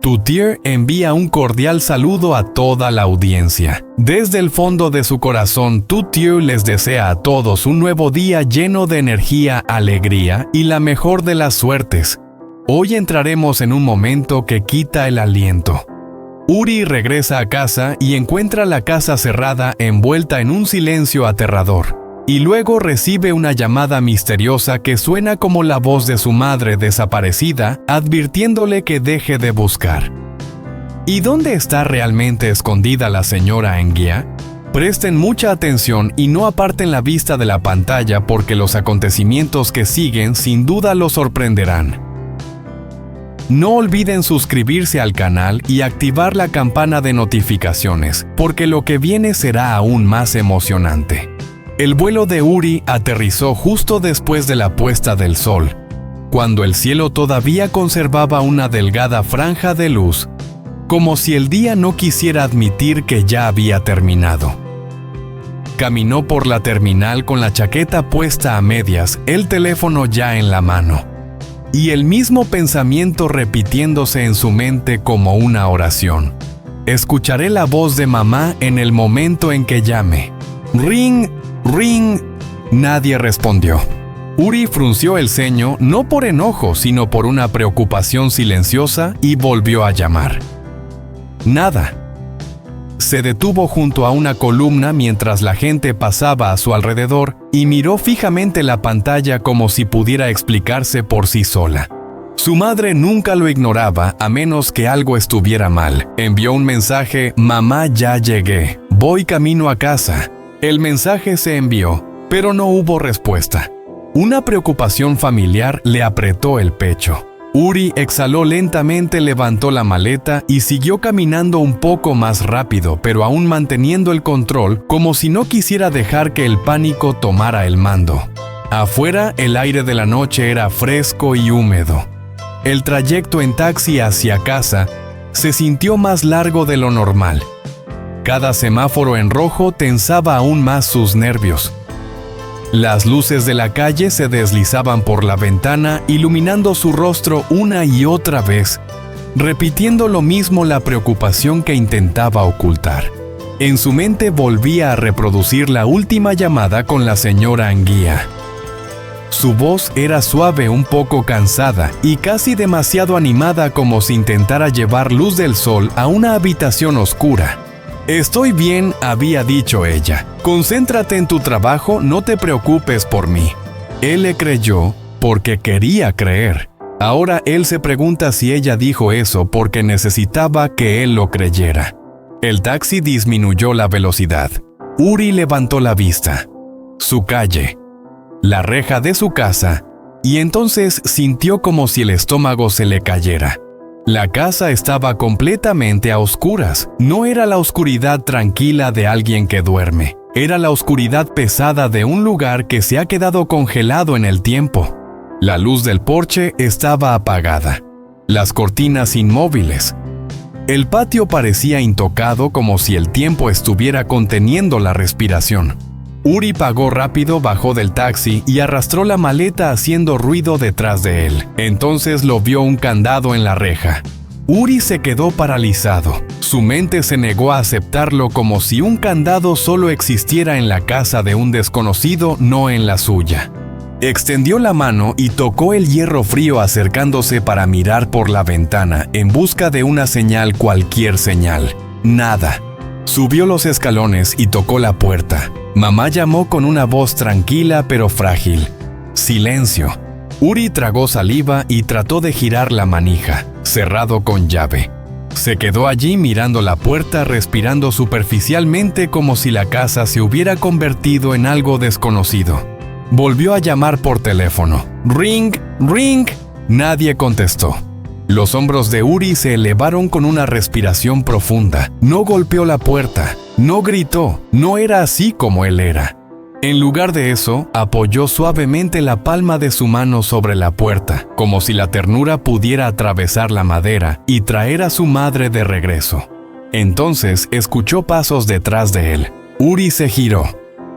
Toutier envía un cordial saludo a toda la audiencia. Desde el fondo de su corazón, Toutier les desea a todos un nuevo día lleno de energía, alegría y la mejor de las suertes. Hoy entraremos en un momento que quita el aliento. Uri regresa a casa y encuentra la casa cerrada envuelta en un silencio aterrador. Y luego recibe una llamada misteriosa que suena como la voz de su madre desaparecida, advirtiéndole que deje de buscar. ¿Y dónde está realmente escondida la señora Nguyen? Presten mucha atención y no aparten la vista de la pantalla porque los acontecimientos que siguen sin duda los sorprenderán. No olviden suscribirse al canal y activar la campana de notificaciones, porque lo que viene será aún más emocionante. El vuelo de Uri aterrizó justo después de la puesta del sol, cuando el cielo todavía conservaba una delgada franja de luz, como si el día no quisiera admitir que ya había terminado. Caminó por la terminal con la chaqueta puesta a medias, el teléfono ya en la mano, y el mismo pensamiento repitiéndose en su mente como una oración. Escucharé la voz de mamá en el momento en que llame. Ring, ring. Nadie respondió. Uri frunció el ceño no por enojo, sino por una preocupación silenciosa y volvió a llamar. Nada. Se detuvo junto a una columna mientras la gente pasaba a su alrededor y miró fijamente la pantalla como si pudiera explicarse por sí sola. Su madre nunca lo ignoraba a menos que algo estuviera mal. Envió un mensaje: «Mamá, ya llegué. Voy camino a casa». El mensaje se envió, pero no hubo respuesta. Una preocupación familiar le apretó el pecho. Uri exhaló lentamente, levantó la maleta y siguió caminando un poco más rápido, pero aún manteniendo el control, como si no quisiera dejar que el pánico tomara el mando. Afuera, el aire de la noche era fresco y húmedo. El trayecto en taxi hacia casa se sintió más largo de lo normal. Cada semáforo en rojo tensaba aún más sus nervios. Las luces de la calle se deslizaban por la ventana, iluminando su rostro una y otra vez, repitiendo lo mismo la preocupación que intentaba ocultar. En su mente volvía a reproducir la última llamada con la señora Nguyen. Su voz era suave, un poco cansada y casi demasiado animada, como si intentara llevar luz del sol a una habitación oscura. «Estoy bien», había dicho ella. «Concéntrate en tu trabajo, no te preocupes por mí». Él le creyó porque quería creer. Ahora él se pregunta si ella dijo eso porque necesitaba que él lo creyera. El taxi disminuyó la velocidad. Uri levantó la vista. Su calle. La reja de su casa. Y entonces sintió como si el estómago se le cayera. La casa estaba completamente a oscuras. No era la oscuridad tranquila de alguien que duerme. Era la oscuridad pesada de un lugar que se ha quedado congelado en el tiempo. La luz del porche estaba apagada. Las cortinas inmóviles. El patio parecía intocado, como si el tiempo estuviera conteniendo la respiración. Uri pagó rápido, bajó del taxi y arrastró la maleta haciendo ruido detrás de él. Entonces lo vio un candado en la reja. Uri se quedó paralizado. Su mente se negó a aceptarlo, como si un candado solo existiera en la casa de un desconocido, no en la suya. Extendió la mano y tocó el hierro frío, acercándose para mirar por la ventana en busca de una señal, cualquier señal. Nada. Subió los escalones y tocó la puerta. Mamá llamó con una voz tranquila pero frágil. Silencio. Uri tragó saliva y trató de girar la manija, cerrado con llave. Se quedó allí mirando la puerta, respirando superficialmente, como si la casa se hubiera convertido en algo desconocido. Volvió a llamar por teléfono. «Ring, ring». Nadie contestó. Los hombros de Uri se elevaron con una respiración profunda. No golpeó la puerta, no gritó, no era así como él era. En lugar de eso, apoyó suavemente la palma de su mano sobre la puerta, como si la ternura pudiera atravesar la madera y traer a su madre de regreso. Entonces escuchó pasos detrás de él. Uri se giró.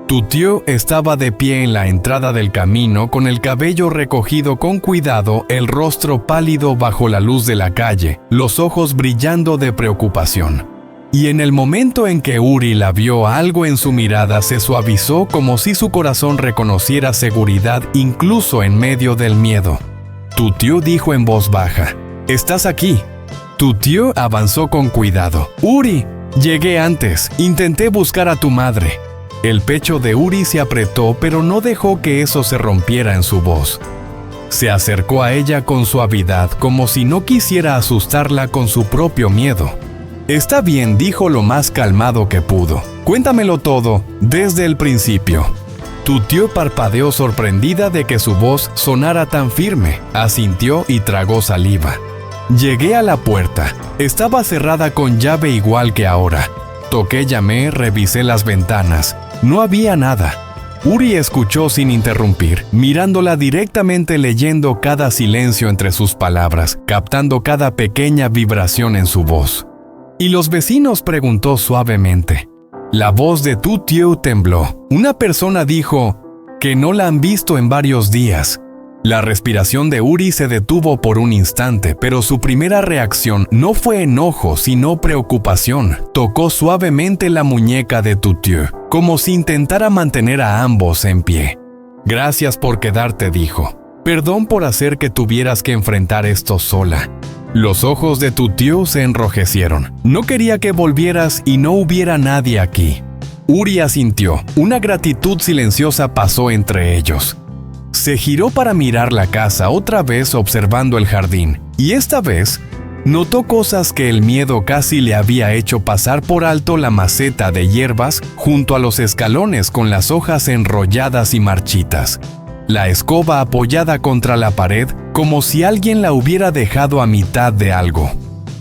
Tu tío estaba de pie en la entrada del camino con el cabello recogido con cuidado, el rostro pálido bajo la luz de la calle, los ojos brillando de preocupación. Y en el momento en que Uri la vio, algo en su mirada se suavizó como si su corazón reconociera seguridad incluso en medio del miedo. Tu tío dijo en voz baja, «¿Estás aquí?» Tu tío avanzó con cuidado. «Uri, llegué antes. Intenté buscar a tu madre». El pecho de Uri se apretó, pero no dejó que eso se rompiera en su voz. Se acercó a ella con suavidad, como si no quisiera asustarla con su propio miedo. «Está bien», dijo lo más calmado que pudo. «Cuéntamelo todo, desde el principio». Tu tío parpadeó sorprendida de que su voz sonara tan firme. Asintió y tragó saliva. «Llegué a la puerta. Estaba cerrada con llave igual que ahora. Toqué, llamé, revisé las ventanas. No había nada». Uri escuchó sin interrumpir, mirándola directamente, leyendo cada silencio entre sus palabras, captando cada pequeña vibración en su voz. «¿Y los vecinos?», preguntó suavemente. La voz de tu tío tembló. Una persona dijo que no la han visto en varios días. La respiración de Uri se detuvo por un instante, pero su primera reacción no fue enojo, sino preocupación. Tocó suavemente la muñeca de tu tío, como si intentara mantener a ambos en pie. «Gracias por quedarte», dijo. «Perdón por hacer que tuvieras que enfrentar esto sola». Los ojos de tu tío se enrojecieron. «No quería que volvieras y no hubiera nadie aquí». Uri asintió. Una gratitud silenciosa pasó entre ellos. Se giró para mirar la casa, otra vez observando el jardín, y esta vez notó cosas que el miedo casi le había hecho pasar por alto: la maceta de hierbas junto a los escalones con las hojas enrolladas y marchitas, la escoba apoyada contra la pared como si alguien la hubiera dejado a mitad de algo.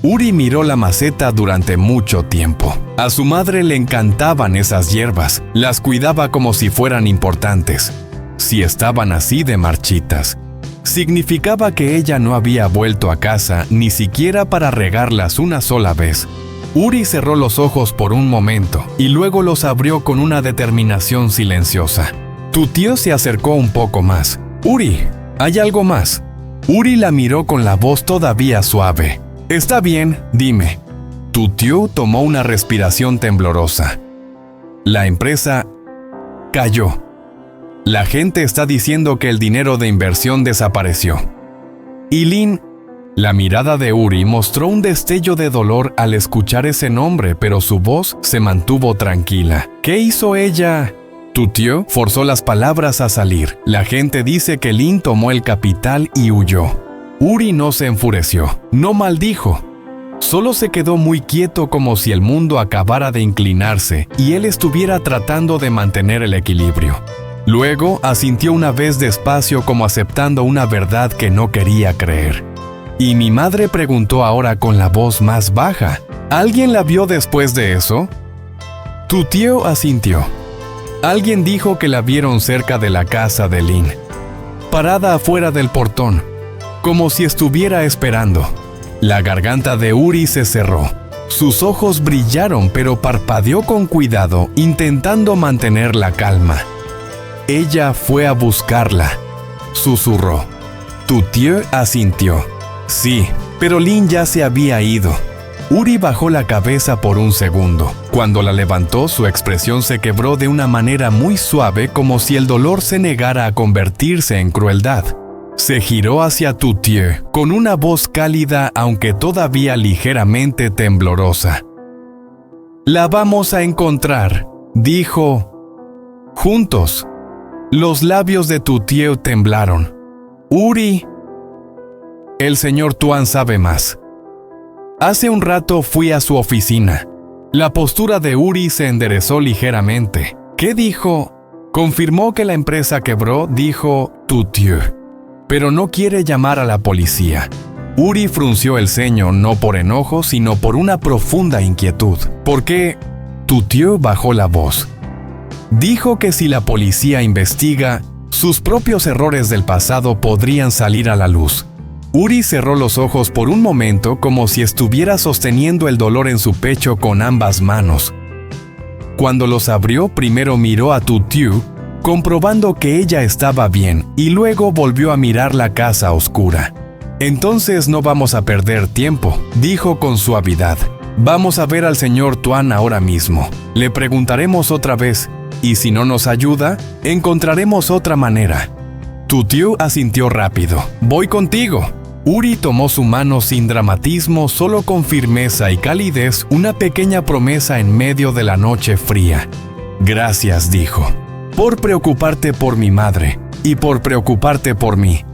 Uri miró la maceta durante mucho tiempo. A su madre le encantaban esas hierbas, las cuidaba como si fueran importantes. Si estaban así de marchitas, significaba que ella no había vuelto a casa ni siquiera para regarlas una sola vez. Uri cerró los ojos por un momento y luego los abrió con una determinación silenciosa. Tu tío se acercó un poco más. «Uri, ¿hay algo más?» Uri la miró con la voz todavía suave. «Está bien, dime». Tu tío tomó una respiración temblorosa. «La empresa cayó. La gente está diciendo que el dinero de inversión desapareció». «¿Y Lynn?» La mirada de Uri mostró un destello de dolor al escuchar ese nombre, pero su voz se mantuvo tranquila. «¿Qué hizo ella?» Tu tío forzó las palabras a salir. «La gente dice que Lynn tomó el capital y huyó». Uri no se enfureció, no maldijo. Solo se quedó muy quieto, como si el mundo acabara de inclinarse y él estuviera tratando de mantener el equilibrio. Luego asintió una vez despacio, como aceptando una verdad que no quería creer. «¿Y mi madre?», preguntó ahora con la voz más baja. «¿Alguien la vio después de eso?» Tu tío asintió. «Alguien dijo que la vieron cerca de la casa de Lynn, parada afuera del portón, como si estuviera esperando». La garganta de Uri se cerró. Sus ojos brillaron, pero parpadeó con cuidado, intentando mantener la calma. «Ella fue a buscarla», susurró. Tu tío asintió. «Sí, pero Lynn ya se había ido». Uri bajó la cabeza por un segundo. Cuando la levantó, su expresión se quebró de una manera muy suave, como si el dolor se negara a convertirse en crueldad. Se giró hacia tu tío con una voz cálida, aunque todavía ligeramente temblorosa. «La vamos a encontrar», dijo. «Juntos». Los labios de tu tío temblaron. «Uri, el señor Tuan sabe más». Hace un rato fui a su oficina. La postura de Uri se enderezó ligeramente. «¿Qué dijo?» «Confirmó que la empresa quebró», dijo tu tío, «pero no quiere llamar a la policía». Uri frunció el ceño, no por enojo, sino por una profunda inquietud. «¿Por qué?» Tu tío bajó la voz. «Dijo que si la policía investiga, sus propios errores del pasado podrían salir a la luz». Uri cerró los ojos por un momento, como si estuviera sosteniendo el dolor en su pecho con ambas manos. Cuando los abrió, primero miró a Tu Tieu, comprobando que ella estaba bien, y luego volvió a mirar la casa oscura. «Entonces no vamos a perder tiempo», dijo con suavidad. «Vamos a ver al señor Tuan ahora mismo. Le preguntaremos otra vez, y si no nos ayuda, encontraremos otra manera». Tu Tieu asintió rápido. «Voy contigo». Uri tomó su mano sin dramatismo, solo con firmeza y calidez, una pequeña promesa en medio de la noche fría. «Gracias», dijo, «por preocuparte por mi madre y por preocuparte por mí».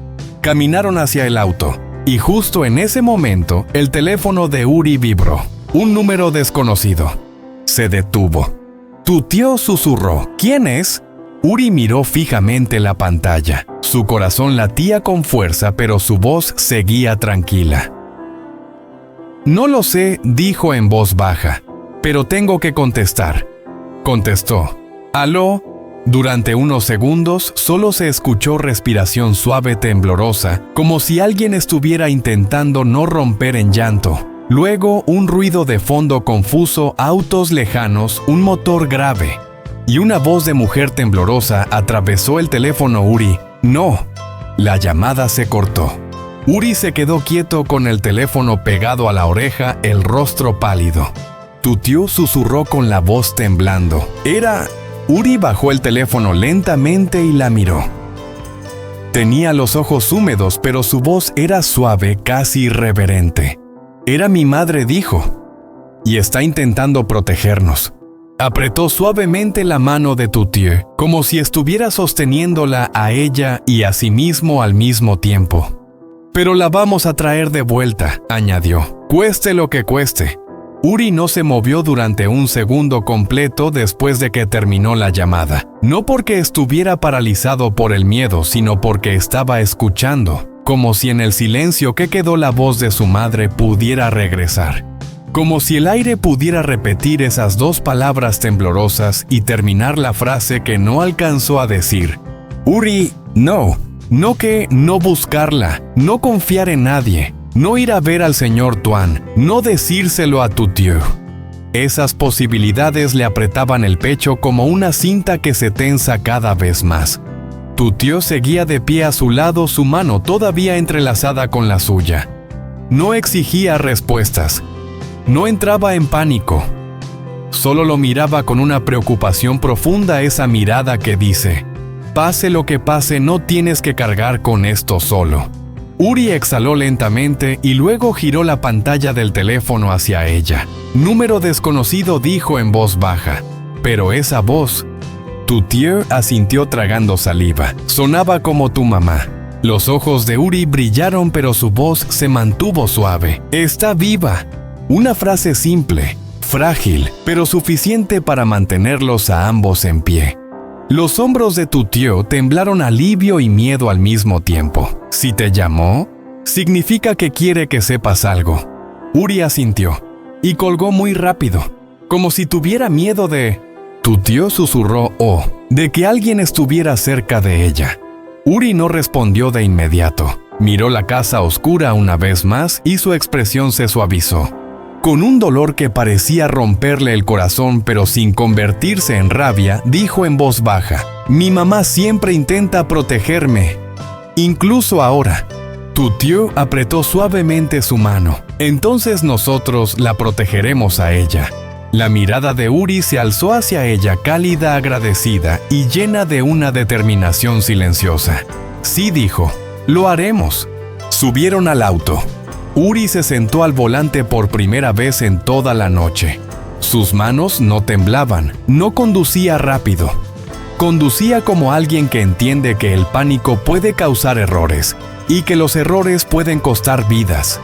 Caminaron hacia el auto, y justo en ese momento, el teléfono de Uri vibró. Un número desconocido. Se detuvo. Tu tío susurró. «¿Quién es?» Uri miró fijamente la pantalla. Su corazón latía con fuerza, pero su voz seguía tranquila. «No lo sé», dijo en voz baja, «pero tengo que contestar». Contestó. «¿Aló?» Durante unos segundos solo se escuchó respiración suave temblorosa, como si alguien estuviera intentando no romper en llanto. Luego un ruido de fondo confuso, autos lejanos, un motor grave. Y una voz de mujer temblorosa atravesó el teléfono. «Uri, no». La llamada se cortó. Uri se quedó quieto con el teléfono pegado a la oreja, el rostro pálido. Tu tío susurró con la voz temblando. «Era...». Uri bajó el teléfono lentamente y la miró. Tenía los ojos húmedos, pero su voz era suave, casi irreverente. «Era mi madre», dijo, «y está intentando protegernos». Apretó suavemente la mano de Tu Tieu, como si estuviera sosteniéndola a ella y a sí mismo al mismo tiempo. «Pero la vamos a traer de vuelta», añadió, «cueste lo que cueste». Uri no se movió durante un segundo completo después de que terminó la llamada. No porque estuviera paralizado por el miedo, sino porque estaba escuchando, como si en el silencio que quedó la voz de su madre pudiera regresar. Como si el aire pudiera repetir esas dos palabras temblorosas y terminar la frase que no alcanzó a decir. «Uri, no buscarla, no confiar en nadie. No ir a ver al señor Tuan, no decírselo a Tu Tieu». Esas posibilidades le apretaban el pecho como una cinta que se tensa cada vez más. Tu tío seguía de pie a su lado, su mano todavía entrelazada con la suya. No exigía respuestas. No entraba en pánico. Solo lo miraba con una preocupación profunda, esa mirada que dice: «Pase lo que pase, no tienes que cargar con esto solo». Uri exhaló lentamente y luego giró la pantalla del teléfono hacia ella. «Número desconocido», dijo en voz baja. Pero esa voz... Tu tío asintió tragando saliva. Sonaba como tu mamá. Los ojos de Uri brillaron, pero su voz se mantuvo suave. «Está viva». Una frase simple, frágil, pero suficiente para mantenerlos a ambos en pie. Los hombros de Tu tío temblaron, alivio y miedo al mismo tiempo. «Si te llamó, significa que quiere que sepas algo». Uri asintió y colgó muy rápido, como si tuviera miedo de... Tu tío susurró de que alguien estuviera cerca de ella. Uri no respondió de inmediato. Miró la casa oscura una vez más y su expresión se suavizó. Con un dolor que parecía romperle el corazón, pero sin convertirse en rabia, dijo en voz baja: «Mi mamá siempre intenta protegerme, incluso ahora». Tu tío apretó suavemente su mano. «Entonces nosotros la protegeremos a ella». La mirada de Uri se alzó hacia ella, cálida, agradecida y llena de una determinación silenciosa. «Sí», dijo, «lo haremos». Subieron al auto. Uri se sentó al volante por primera vez en toda la noche. Sus manos no temblaban, no conducía rápido. Conducía como alguien que entiende que el pánico puede causar errores y que los errores pueden costar vidas.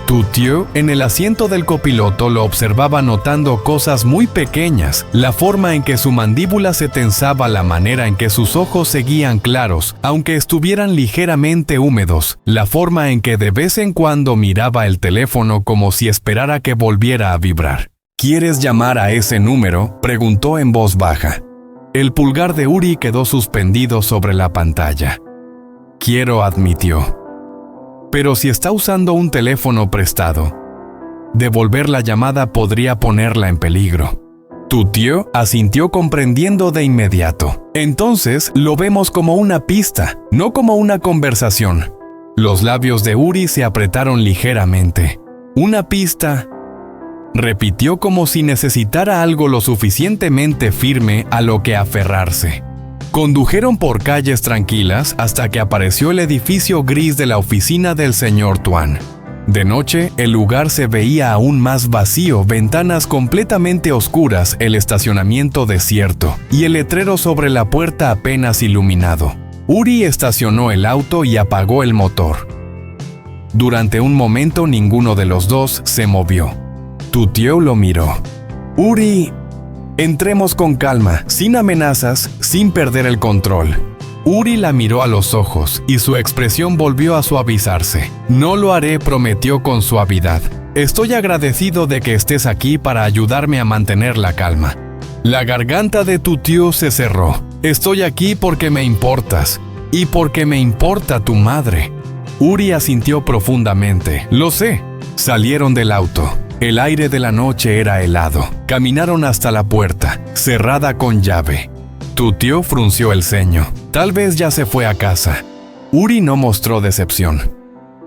Tu tío, en el asiento del copiloto, lo observaba notando cosas muy pequeñas, la forma en que su mandíbula se tensaba, la manera en que sus ojos seguían claros, aunque estuvieran ligeramente húmedos, la forma en que de vez en cuando miraba el teléfono como si esperara que volviera a vibrar. «¿Quieres llamar a ese número?», preguntó en voz baja. El pulgar de Uri quedó suspendido sobre la pantalla. «Quiero», admitió. «Pero si está usando un teléfono prestado, devolver la llamada podría ponerla en peligro». Tu tío asintió comprendiendo de inmediato. Entonces lo vemos como una pista, no como una conversación. Los labios de Uri se apretaron ligeramente. Una pista, repitió como si necesitara algo lo suficientemente firme a lo que aferrarse. Condujeron por calles tranquilas hasta que apareció el edificio gris de la oficina del señor Tuan. De noche, el lugar se veía aún más vacío, ventanas completamente oscuras, el estacionamiento desierto y el letrero sobre la puerta apenas iluminado. Uri estacionó el auto y apagó el motor. Durante un momento ninguno de los dos se movió. Tu tío lo miró. Uri, entremos con calma, sin amenazas, sin perder el control. Uri la miró a los ojos y su expresión volvió a suavizarse. No lo haré, prometió con suavidad. Estoy agradecido de que estés aquí para ayudarme a mantener la calma. La garganta de tu tío se cerró. Estoy aquí porque me importas y porque me importa tu madre. Uri asintió profundamente. Lo sé. Salieron del auto. El aire de la noche era helado. Caminaron hasta la puerta, cerrada con llave. Tu tío frunció el ceño. Tal vez ya se fue a casa. Uri no mostró decepción.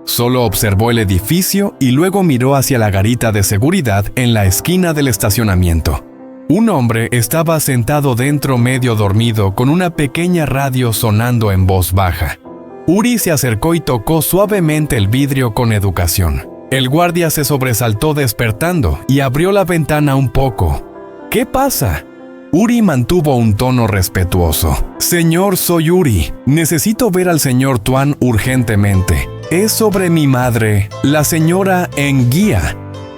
Solo observó el edificio y luego miró hacia la garita de seguridad en la esquina del estacionamiento. Un hombre estaba sentado dentro medio dormido con una pequeña radio sonando en voz baja. Uri se acercó y tocó suavemente el vidrio con educación. El guardia se sobresaltó despertando y abrió la ventana un poco. ¿Qué pasa? Uri mantuvo un tono respetuoso. Señor, soy Uri. Necesito ver al señor Tuan urgentemente. Es sobre mi madre, la señora Enguía.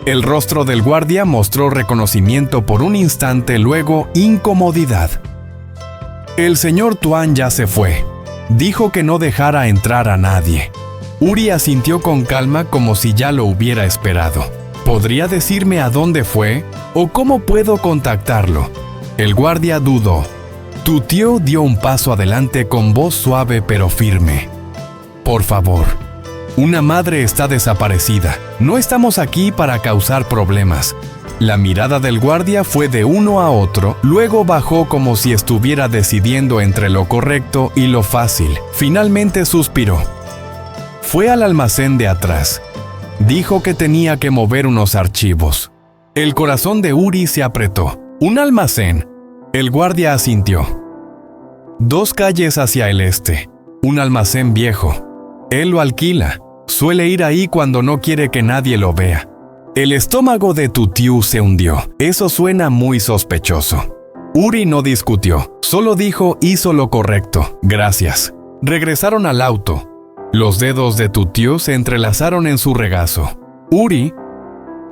El rostro del guardia mostró reconocimiento por un instante, luego incomodidad. El señor Tuan ya se fue. Dijo que no dejara entrar a nadie. Uri asintió con calma como si ya lo hubiera esperado. ¿Podría decirme a dónde fue o cómo puedo contactarlo? El guardia dudó. Tu tío dio un paso adelante con voz suave pero firme. Por favor, una madre está desaparecida. No estamos aquí para causar problemas. La mirada del guardia fue de uno a otro, luego bajó como si estuviera decidiendo entre lo correcto y lo fácil. Finalmente suspiró. Fue al almacén de atrás. Dijo que tenía que mover unos archivos. El corazón de Uri se apretó. ¿Un almacén? El guardia asintió. 2 calles hacia el este. Un almacén viejo. Él lo alquila. Suele ir ahí cuando no quiere que nadie lo vea. El estómago de tu tío se hundió. Eso suena muy sospechoso. Uri no discutió. Solo dijo hizo lo correcto. Gracias. Regresaron al auto. Los dedos de tu tío se entrelazaron en su regazo. Uri,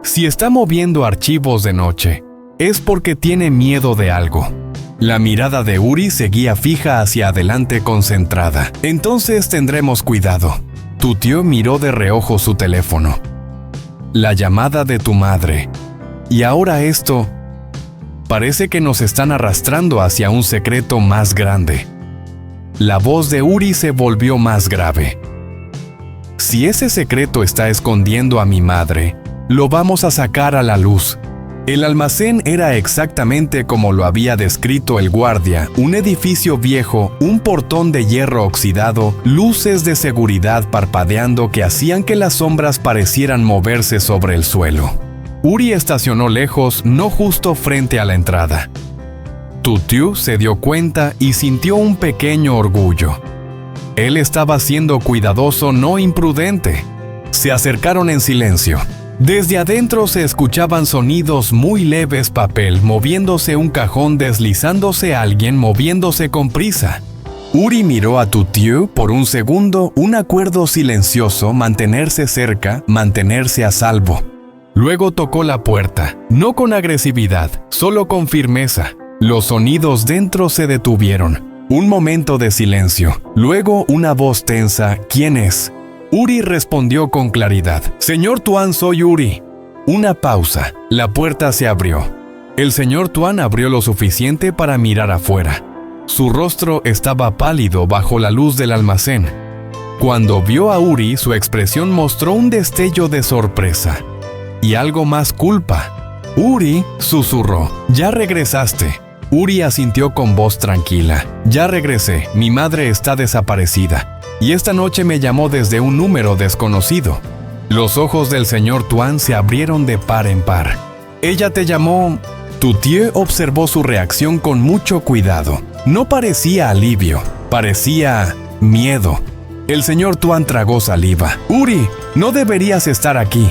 si está moviendo archivos de noche, es porque tiene miedo de algo. La mirada de Uri seguía fija hacia adelante concentrada. Entonces tendremos cuidado. Tu tío miró de reojo su teléfono. La llamada de tu madre. Y ahora esto. Parece que nos están arrastrando hacia un secreto más grande. La voz de Uri se volvió más grave. Si ese secreto está escondiendo a mi madre, lo vamos a sacar a la luz. El almacén era exactamente como lo había descrito el guardia, un edificio viejo, un portón de hierro oxidado, luces de seguridad parpadeando que hacían que las sombras parecieran moverse sobre el suelo. Uri estacionó lejos, no justo frente a la entrada. Tu tío se dio cuenta y sintió un pequeño orgullo. Él estaba siendo cuidadoso, no imprudente. Se acercaron en silencio. Desde adentro se escuchaban sonidos muy leves, papel moviéndose, un cajón deslizándose, alguien moviéndose con prisa. Uri miró a tu tío por un segundo, un acuerdo silencioso, mantenerse cerca, mantenerse a salvo. Luego tocó la puerta, no con agresividad, solo con firmeza. Los sonidos dentro se detuvieron. Un momento de silencio. Luego una voz tensa. ¿Quién es? Uri respondió con claridad. Señor Tuan, soy Uri. Una pausa. La puerta se abrió. El señor Tuan abrió lo suficiente para mirar afuera. Su rostro estaba pálido bajo la luz del almacén. Cuando vio a Uri, su expresión mostró un destello de sorpresa. Y algo más, culpa. Uri susurró, «Ya regresaste». Uri asintió con voz tranquila. «Ya regresé, mi madre está desaparecida, y esta noche me llamó desde un número desconocido». Los ojos del señor Tuan se abrieron de par en par. «¿Ella te llamó?» Tuthieu observó su reacción con mucho cuidado. No parecía alivio, parecía miedo. El señor Tuan tragó saliva. «Uri, no deberías estar aquí».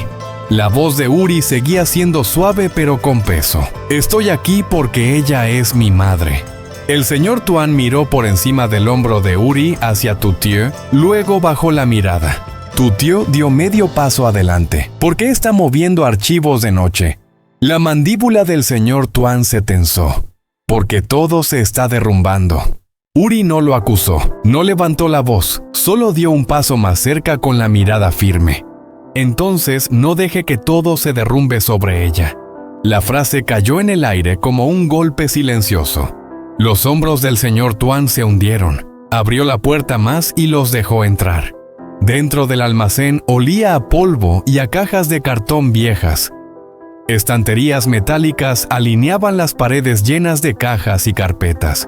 La voz de Uri seguía siendo suave pero con peso. «Estoy aquí porque ella es mi madre». El señor Tuan miró por encima del hombro de Uri hacia Tuthieu, luego bajó la mirada. Tuthieu dio medio paso adelante. «¿Por qué está moviendo archivos de noche?» La mandíbula del señor Tuan se tensó. «Porque todo se está derrumbando». Uri no lo acusó, no levantó la voz, solo dio un paso más cerca con la mirada firme. «Entonces no deje que todo se derrumbe sobre ella». La frase cayó en el aire como un golpe silencioso. Los hombros del señor Tuan se hundieron. Abrió la puerta más y los dejó entrar. Dentro del almacén olía a polvo y a cajas de cartón viejas. Estanterías metálicas alineaban las paredes llenas de cajas y carpetas.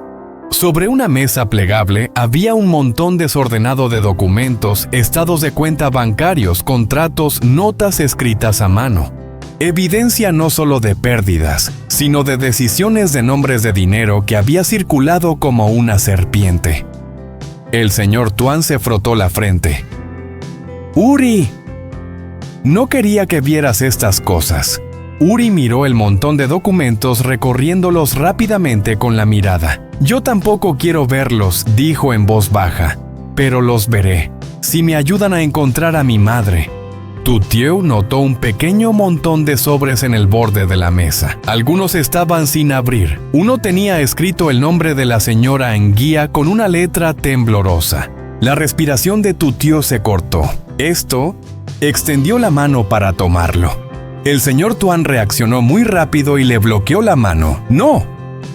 Sobre una mesa plegable había un montón desordenado de documentos, estados de cuenta bancarios, contratos, notas escritas a mano. Evidencia no solo de pérdidas, sino de decisiones de nombres de dinero que había circulado como una serpiente. El señor Tuan se frotó la frente. «Uri, no quería que vieras estas cosas». Uri miró el montón de documentos recorriéndolos rápidamente con la mirada. «Yo tampoco quiero verlos», dijo en voz baja, «pero los veré, si me ayudan a encontrar a mi madre». Tuthieu notó un pequeño montón de sobres en el borde de la mesa. Algunos estaban sin abrir. Uno tenía escrito el nombre de la señora Nguia con una letra temblorosa. La respiración de Tuthieu se cortó. Esto extendió la mano para tomarlo. El señor Tuan reaccionó muy rápido y le bloqueó la mano. «¡No!».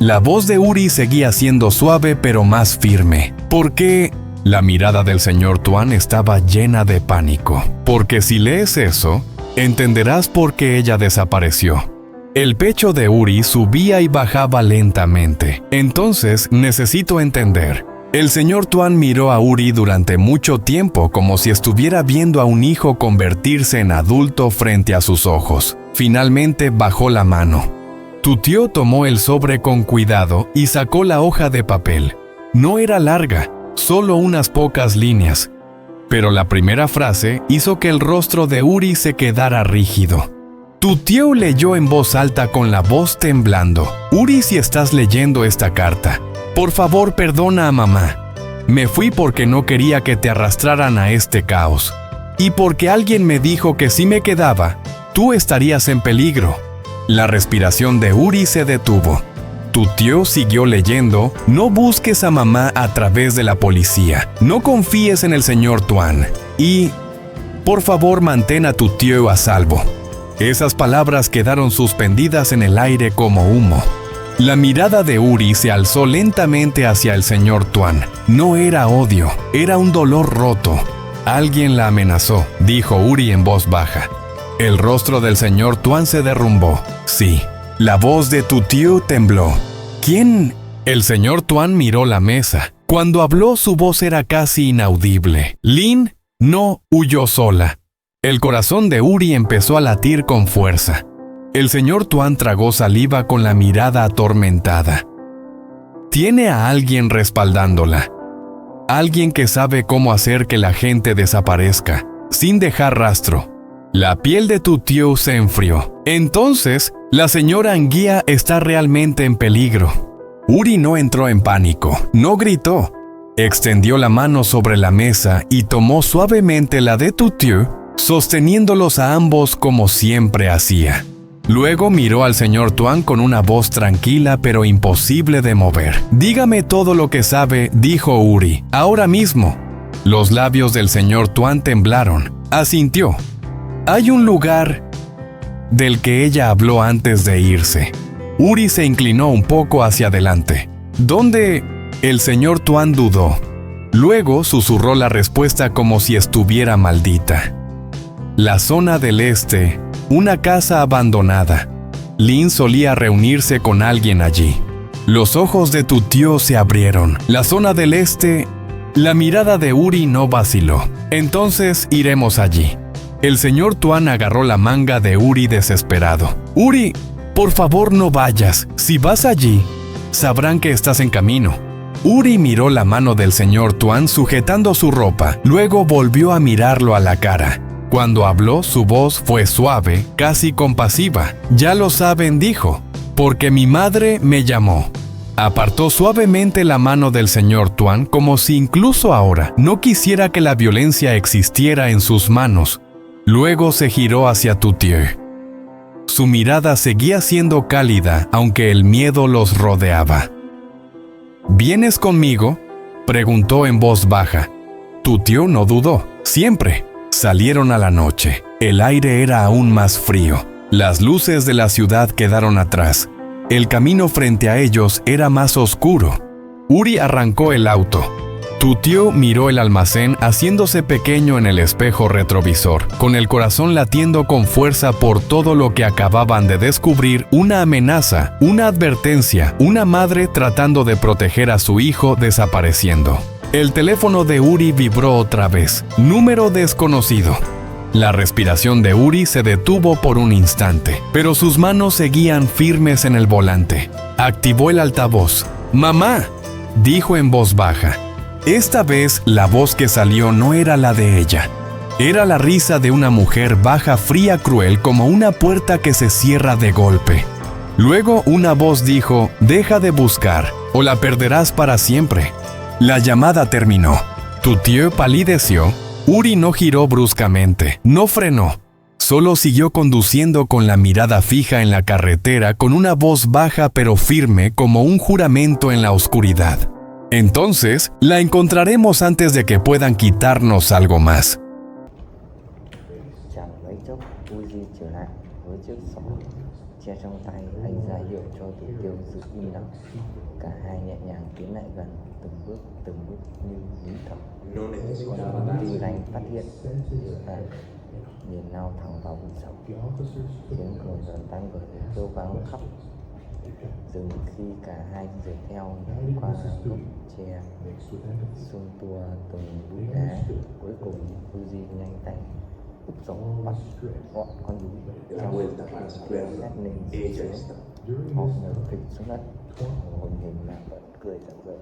La voz de Uri seguía siendo suave pero más firme. «¿Por qué?». La mirada del señor Tuan estaba llena de pánico. «Porque si lees eso, entenderás por qué ella desapareció». El pecho de Uri subía y bajaba lentamente. «Entonces, necesito entender». El señor Tuan miró a Uri durante mucho tiempo como si estuviera viendo a un hijo convertirse en adulto frente a sus ojos. Finalmente bajó la mano. Tuthieu tomó el sobre con cuidado y sacó la hoja de papel. No era larga, solo unas pocas líneas. Pero la primera frase hizo que el rostro de Uri se quedara rígido. Tuthieu leyó en voz alta con la voz temblando. «Uri, si estás leyendo esta carta, por favor, perdona a mamá. Me fui porque no quería que te arrastraran a este caos. Y porque alguien me dijo que si me quedaba, tú estarías en peligro». La respiración de Uri se detuvo. Tuthieu siguió leyendo: «No busques a mamá a través de la policía. No confíes en el señor Tuan. Y, por favor, mantén a Tuthieu a salvo». Esas palabras quedaron suspendidas en el aire como humo. La mirada de Uri se alzó lentamente hacia el señor Tuan. No era odio, era un dolor roto. «Alguien la amenazó», dijo Uri en voz baja. El rostro del señor Tuan se derrumbó. Sí, la voz de Tuthieu tembló. «¿Quién?». El señor Tuan miró la mesa. Cuando habló, su voz era casi inaudible. «Lin no huyó sola». El corazón de Uri empezó a latir con fuerza. El señor Tuan tragó saliva con la mirada atormentada. Tiene a alguien respaldándola. Alguien que sabe cómo hacer que la gente desaparezca, sin dejar rastro. La piel de Tuthieu se enfrió. Entonces, la señora Nguia está realmente en peligro. Uri no entró en pánico, no gritó. Extendió la mano sobre la mesa y tomó suavemente la de Tuthieu, sosteniéndolos a ambos como siempre hacía. Luego miró al señor Tuan con una voz tranquila pero imposible de mover. «Dígame todo lo que sabe», dijo Uri, «ahora mismo». Los labios del señor Tuan temblaron. Asintió. «Hay un lugar del que ella habló antes de irse». Uri se inclinó un poco hacia adelante. «¿Dónde?». El señor Tuan dudó. Luego susurró la respuesta como si estuviera maldita. «La zona del este, una casa abandonada. Lin solía reunirse con alguien allí. Los ojos de tu tío se abrieron. La zona del este... La mirada de Uri no vaciló. Entonces iremos allí. El señor Tuan agarró la manga de Uri desesperado. Uri, por favor no vayas. Si vas allí, sabrán que estás en camino. Uri miró la mano del señor Tuan sujetando su ropa. Luego volvió a mirarlo a la cara. Cuando habló, su voz fue suave, casi compasiva. Ya lo saben, dijo, porque mi madre me llamó. Apartó suavemente la mano del señor Tuan como si incluso ahora no quisiera que la violencia existiera en sus manos. Luego se giró hacia Tuthieu. Su mirada seguía siendo cálida, aunque el miedo los rodeaba. ¿Vienes conmigo?, preguntó en voz baja. Tuthieu no dudó. Siempre. Salieron a la noche. El aire era aún más frío. Las luces de la ciudad quedaron atrás. El camino frente a ellos era más oscuro. Uri arrancó el auto. Tuthieu miró el almacén haciéndose pequeño en el espejo retrovisor, con el corazón latiendo con fuerza por todo lo que acababan de descubrir: una amenaza, una advertencia, una madre tratando de proteger a su hijo desapareciendo. El teléfono de Uri vibró otra vez. Número desconocido. La respiración de Uri se detuvo por un instante, pero sus manos seguían firmes en el volante. Activó el altavoz. «¡Mamá!», dijo en voz baja. Esta vez la voz que salió no era la de ella. Era la risa de una mujer baja, fría, cruel, como una puerta que se cierra de golpe. Luego una voz dijo: «Deja de buscar, o la perderás para siempre». La llamada terminó. Tuthieu palideció. Uri no giró bruscamente, no frenó. Solo siguió conduciendo con la mirada fija en la carretera, con una voz baja pero firme como un juramento en la oscuridad. Entonces, la encontraremos antes de que puedan quitarnos algo más. Tư Lanh phát hiện nhìn lao thẳng vào vùng sống, tiếng cười giòn tan vỡ kêu vang khắp rừng khi cả hai rời theo qua gốc tre xung tua từng núi đá. Cuối cùng Uzi nhanh tay úp súng bắt gọn con núi trong tiếng hét lên xuống. Họ ngồi phịch xuống đất, hồn hình mà vẫn cười rạng rỡ.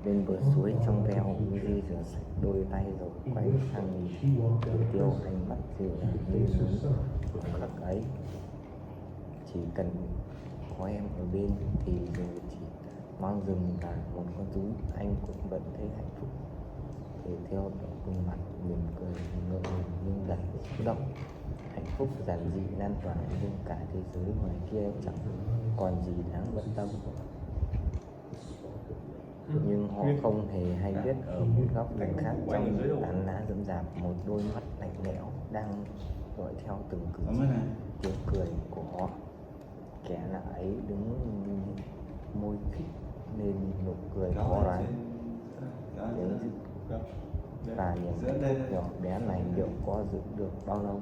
Bên bờ suối trong veo, Uzi rửa sạch đôi tay rồi quay sang nhìn Tiêu. Ánh mắt dịu dàng như núi. Khắc ấy, chỉ cần có em ở bên thì dù chỉ mang rừng và một con rú, anh cũng vẫn thấy hạnh phúc. Thì Tiêu khuôn mặt mỉm cười ngượng ngùng nhưng đầy xúc động. Hạnh phúc giản dị lan tỏa nhưng cả thế giới ngoài kia chẳng còn gì đáng bận tâm. Nhưng họ không hề hay biết ở một góc cạnh khác trong tán lá rậm rạp, một đôi mắt lạnh lẽo đang dõi theo từng cử chỉ, tiếng cười của họ. Kẻ lạ ấy đứng môi khít nên nụ cười khó đoán. Và niềm hạnh phúc nhỏ bé này liệu có giữ được bao lâu?